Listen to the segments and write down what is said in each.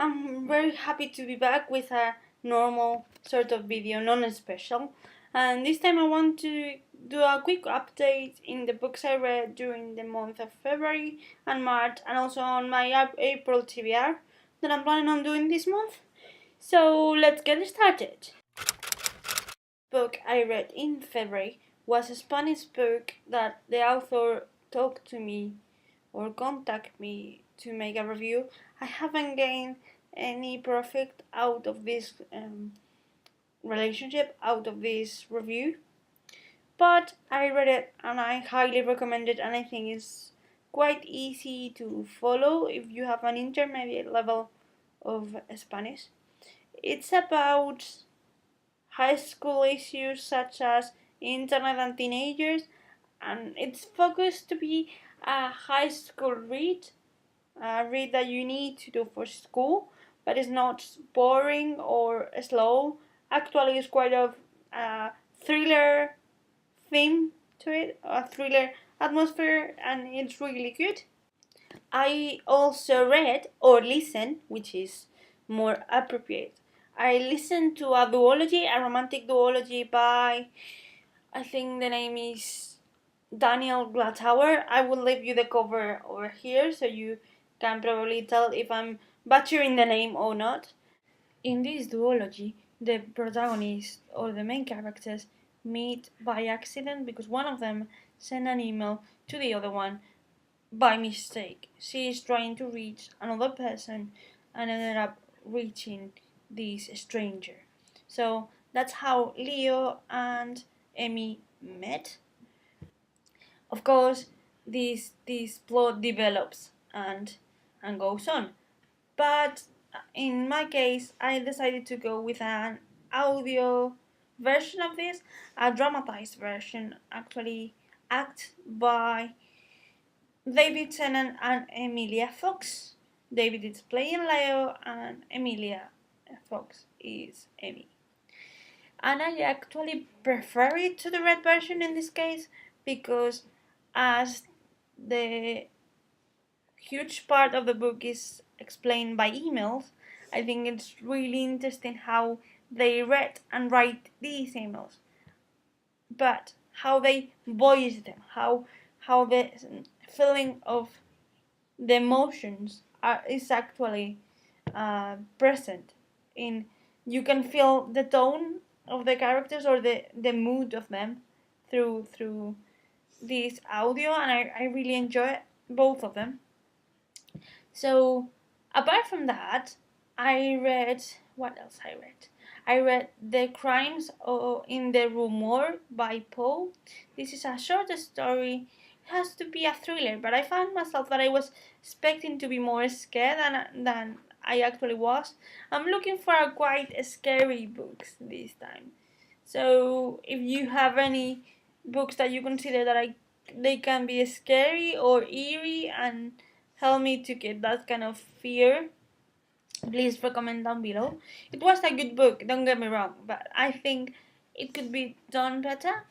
I'm very happy to be back with a normal sort of video, non-special. And this time I want to do a quick update in the books I read during the month of February and March, and also on my Up+April Tbr that I'm planning on doing this month. So let's get started. Book I read in February was a Spanish book that the author talked to me or contact me to make a review. I haven't gained any profit out of this relationship, out of this review, but I read it and I highly recommend it, and I think it's quite easy to follow if you have an intermediate level of Spanish. It's about high school issues such as internet and teenagers, and it's focused to be a high school read, a read that you need to do for school, but it's not boring or slow. Actually, it's quite a thriller theme to it, a thriller atmosphere, and it's really good. I also read or listened, which is more appropriate. I listened to a duology, a romantic duology by, I think the name is Daniel Glatauer. I will leave you the cover over here so you can probably tell if I'm butchering the name or not. In this duology, the protagonists or the main characters meet by accident because one of them sent an email to the other one by mistake. She is trying to reach another person and ended up reaching this stranger. So that's how Leo and Emmy met. Of course, this plot develops and goes on. But in my case, I decided to go with an audio version of this, a dramatized version, actually acted by David Tennant and Emilia Fox. David is playing Leo and Emilia Fox is Emmy. And I actually prefer it to the red version in this case because as the huge part of the book is explained by emails, I think it's really interesting how they read and write these emails, but how they voice them, how the feeling of the emotions is actually present in. You can feel the tone of the characters or the mood of them through this audio, and I really enjoy both of them. So apart from that, I read, what else I read? I read The Crimes in the Rue Morgue by Poe. This is a short story. It has to be a thriller, but I found myself that I was expecting to be more scared than I actually was. I'm looking for a quite scary books this time. So if you have any books that you consider that they can be scary or eerie and help me to get that kind of fear, please recommend down below. It was a good book, don't get me wrong, but I think it could be done better.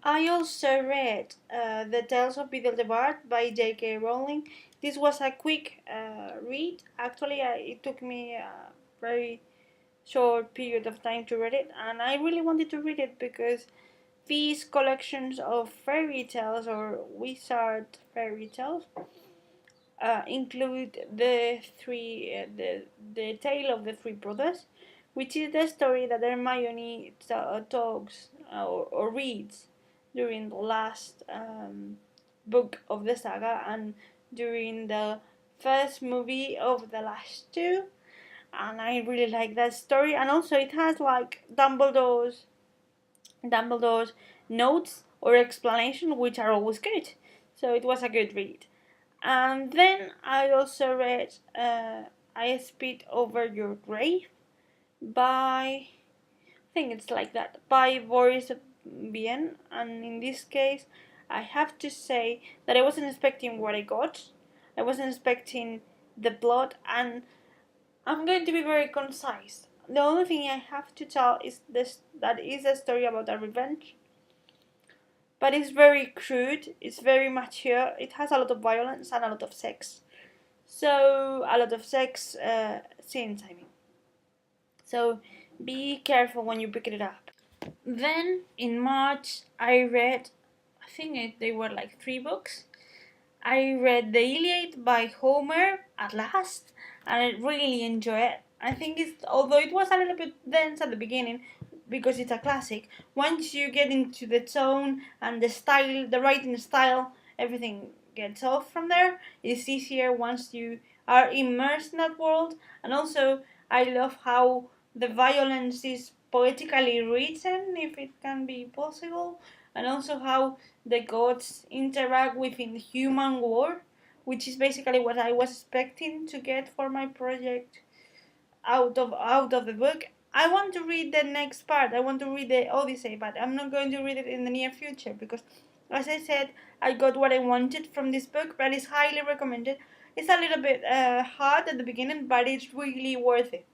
I also read The Tales of Beedle by J.K. Rowling. This was a quick read. Actually, it took me a very short period of time to read it, and I really wanted to read it because these collections of fairy tales or wizard fairy tales include the tale of the three brothers, which is the story that Hermione talks or reads during the last book of the saga and during the first movie of the last two. And I really like that story, and also it has like Dumbledore's notes or explanation, which are always good. So it was a good read. And then I also read I Spit Over Your Grave by, I think it's like that, by Boris Vian. And in this case, I have to say that I wasn't expecting what I got. I wasn't expecting the plot, and I'm going to be very concise. The only thing I have to tell is this: that is a story about a revenge, but it's very crude, it's very mature, it has a lot of violence and a lot of sex. So a lot of sex scenes, I mean. So be careful when you pick it up. Then in March, I read, they were like 3 books. I read the Iliad by Homer at last, and I really enjoy it. I think although it was a little bit dense at the beginning, because it's a classic, once you get into the tone and the style, the writing style, everything gets off from there. It's easier once you are immersed in that world. And also, I love how the violence is poetically written, if it can be possible, and also how the gods interact within the human world, which is basically what I was expecting to get for my project out of the book. I want to read the next part. I want to read the Odyssey, but I'm not going to read it in the near future because, as I said, I got what I wanted from this book, but it's highly recommended. It's a little bit hard at the beginning, but it's really worth it.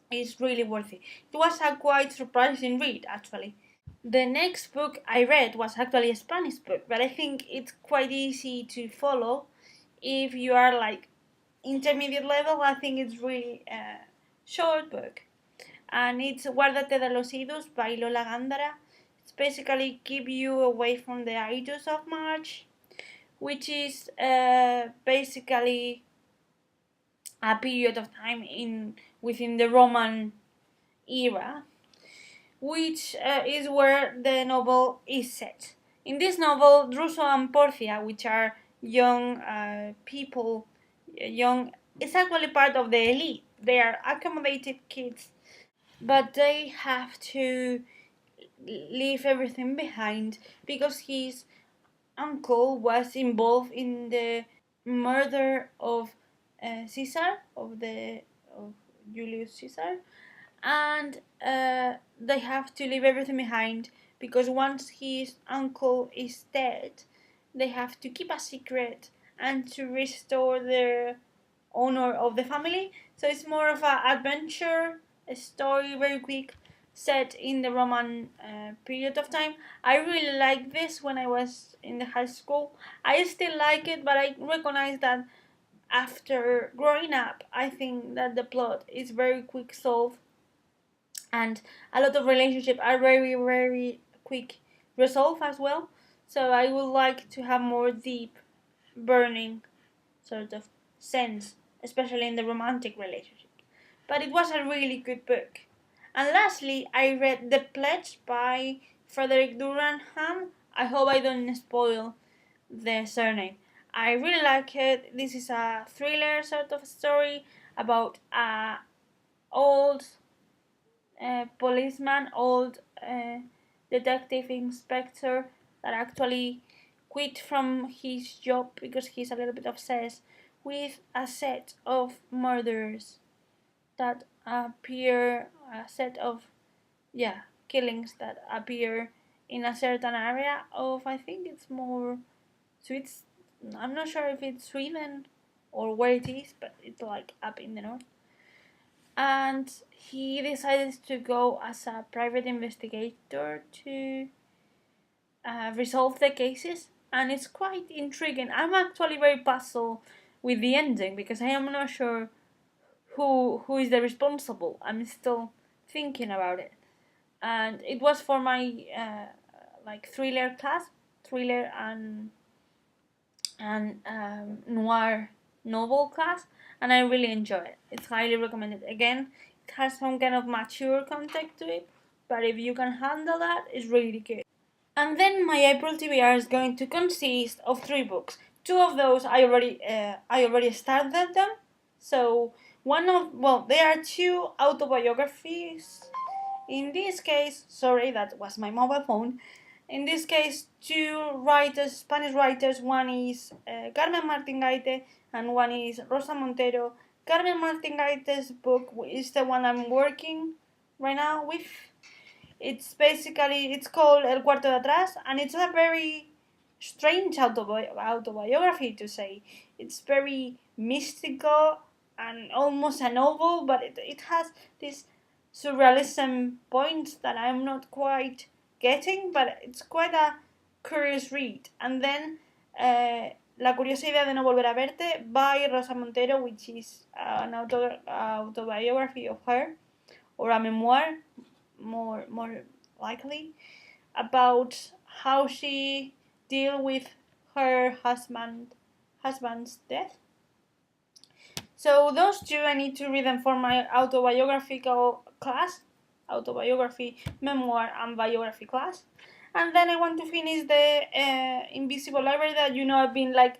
It's really worth it. It was a quite surprising read, actually. The next book I read was actually a Spanish book, but I think it's quite easy to follow if you are like intermediate level. I think it's really a short book, and it's Guárdate de los Idos by Lola Gándara. It's basically keep you away from the Idos of March, which is basically a period of time within the Roman era, which is where the novel is set. In this novel, Druso and Porcia, which are young people, it's actually part of the elite. They are accommodated kids, but they have to leave everything behind because his uncle was involved in the murder of Caesar, of Julius Caesar, and they have to leave everything behind because once his uncle is dead, they have to keep a secret and to restore the honor of the family. So it's more of an adventure, a story, very quick, set in the Roman period of time. I really liked this when I was in the high school. I still like it, but I recognize that after growing up, I think that the plot is very quick solved and a lot of relationships are very, very quick resolved as well. So I would like to have more deep, burning sort of sense, especially in the romantic relationship. But it was a really good book. And lastly, I read The Pledge by Frederick Durham. I hope I don't spoil the surname. I really like it. This is a thriller sort of story about a old policeman, old detective inspector that actually quit from his job because he's a little bit obsessed with a set of murders that appear, a set of, yeah, killings that appear in a certain area of, I think it's more Swiss. I'm not sure if it's Sweden or where it is, but it's like up in the north. And he decided to go as a private investigator to resolve the cases, and it's quite intriguing. I'm actually very puzzled with the ending because I am not sure who is the responsible. I'm still thinking about it, and it was for my like thriller class, thriller and noir novel class, and I really enjoy it. It's highly recommended. Again, it has some kind of mature content to it, but if you can handle that, it's really good. And then my April TBR is going to consist of 3 books. Two of those I already started them. So there are 2 autobiographies. In this case, sorry, that was my mobile phone. In this case, 2 Spanish writers. One is Carmen Martín Gaite and one is Rosa Montero. Carmen Martín Gaite's book is the one I'm working right now with. It's called El Cuarto de Atrás, and it's a very strange autobiography to say. It's very mystical and almost a novel, but it has this surrealism points that I'm not quite getting, but it's quite a curious read. And then La curiosa idea de no volver a verte by Rosa Montero, which is an autobiography of her, or a memoir, more likely, about how she deal with her husband's death. So those two, I need to read them for my autobiographical class, autobiography, memoir, and biography class. And then I want to finish the Invisible Library that I've been like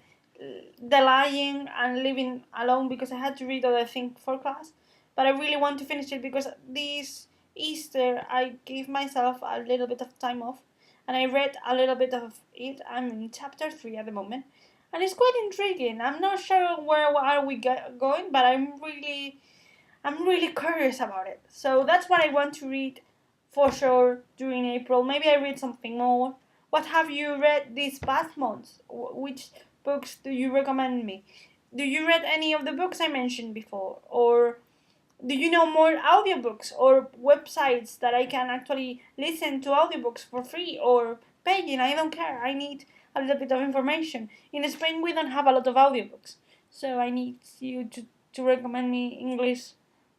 delaying and living alone because I had to read other things for class. But I really want to finish it because this Easter I gave myself a little bit of time off and I read a little bit of it. I'm in chapter 3 at the moment and it's quite intriguing. I'm not sure where are we going, but I'm really curious about it. So that's what I want to read for sure during April. Maybe I read something more. What have you read these past months? Which books do you recommend me? Do you read any of the books I mentioned before? Or do you know more audiobooks or websites that I can actually listen to audiobooks for free or paying? I don't care. I need a little bit of information. In Spain, we don't have a lot of audiobooks. So I need you to recommend me English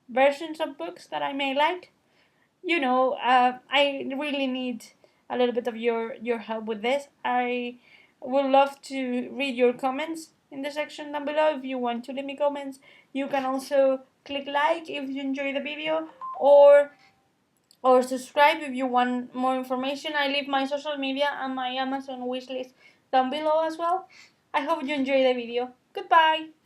versions of books that I may like. I really need a little bit of your help with this. I would love to read your comments in the section down below. If you want to leave me comments, you can also click like if you enjoy the video, or subscribe if you want more information. I leave my social media and my Amazon wishlist down below as well. I hope you enjoy the video. Goodbye!